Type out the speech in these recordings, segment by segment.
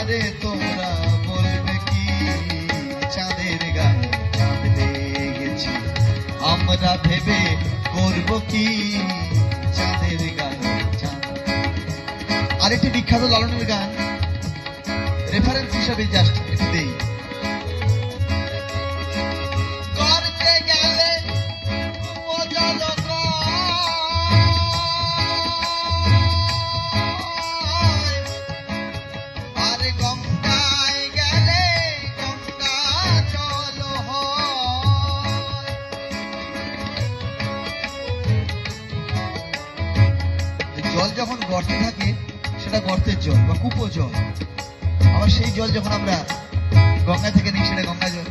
তারে তোমরা বলবে কি চাঁদের গায়ে চাঁদ লেগেছে আমরা ভেবে করব কি চাঁদের গায়ে চাঁদ। আরেকটি বিখ্যাত লালনের গান রেফারেন্স হিসাবে জাস্ট একটু দেই। জল যখন গর্তে থাকে সেটা গর্তের জল বা কূপ জল, আবার সেই জল যখন আমরা গঙ্গা থেকে নিই সেটা গঙ্গা জল,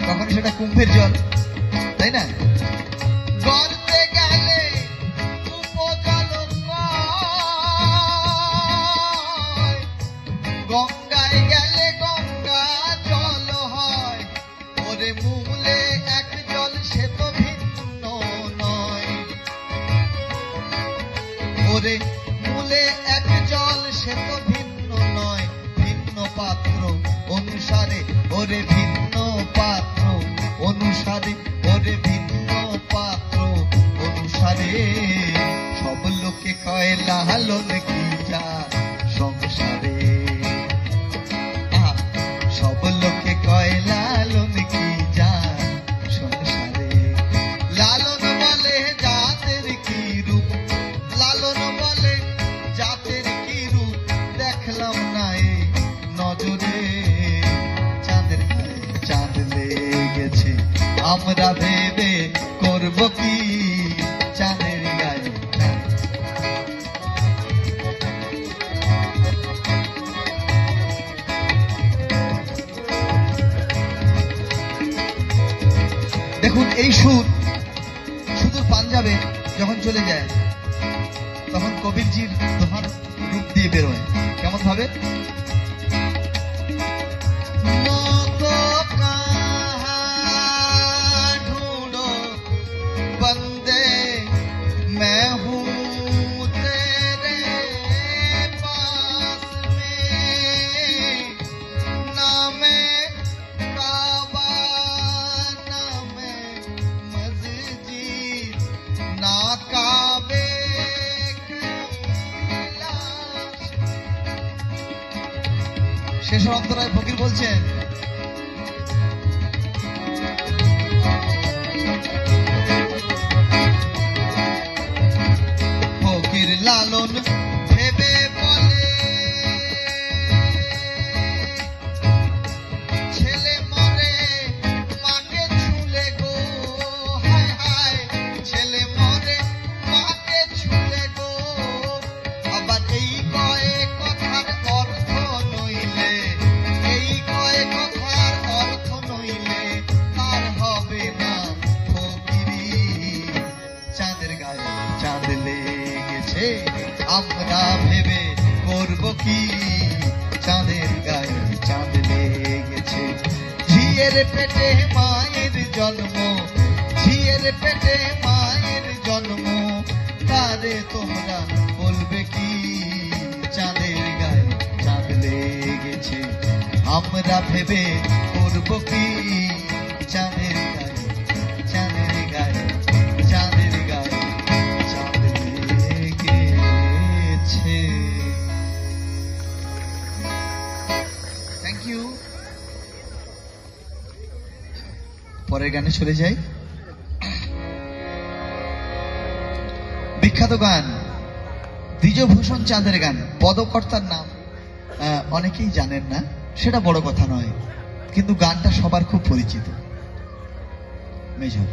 তখন সেটা কুম্ভের জল, তাই না? গর্তে গেলে গঙ্গায় গেলে গঙ্গা জল হয়, ওরে মূলে এক জল সে তো ভিন্ন নয়, ওরে মূলে এক জল সে তো ভিন্ন নয়, ভিন্ন পাত্র অনুসারে ওরে ভিন্ন পাত্র অনুসারে ওরে ভিন্ন পাত্র অনুসারে সব লোকে কয় লালন কি যা সংসারে, সব লোকে কয় লালন কি যা সংসারে। লালন বলে জাতের কি রূপ, লালন বলে জাতের কি রূপ দেখলাম না এই নজরে চাঁদের গায়ে চাঁদ লেগেছে আমরা ভেবে করব কি চাঁদের গায়ে চাঁদ। দেখুন এই সুর সুদূর পাঞ্জাবে যখন চলে যায় তখন কবিরজির দোহার রূপ দিয়ে বেরোয় কেমন ভাবে, বন্দে मैं हूँ तेरे पास में, ना मैं काबा ना मैं मस्जिद ना काबे শেষ অন্তরায় ফকির বলছেন ফকির লালন ভেবে বলে ছেলে মরে মাকে ছুলে গো, হায় হায় ছেলে মরে মাকে ছুলে গো, আবার এই কয়ে কথার অর্থ নইলে, এই কয়ে কথার অর্থ নইলে তার হবে না ফকিরি চাঁদের গায়ে চাঁদ লেগেছে আমরা ভেবে করব কি চাঁদের গায়ে চাঁদ লেগেছে। ঝিয়ের পেটে মায়ের জন্ম, ঝিয়ের পেটে মায়ের জন্ম তারে তোমরা বলবে কি চাঁদের গায়ে চাঁদ লেগেছে আমরা ভেবে করব কি চাঁদের গায়ে চাঁদের গায়ে চাঁদের গায়ে চাঁদ লেগেছে। Thank you. পরের গানে চলে যাই। বিখ্যাত গান দ্বিজভূষণ চাঁদের গান, পদকর্তার নাম অনেকেই জানেন না, সেটা বড় কথা নয়, কিন্তু গানটা সবার খুব পরিচিত। মেজর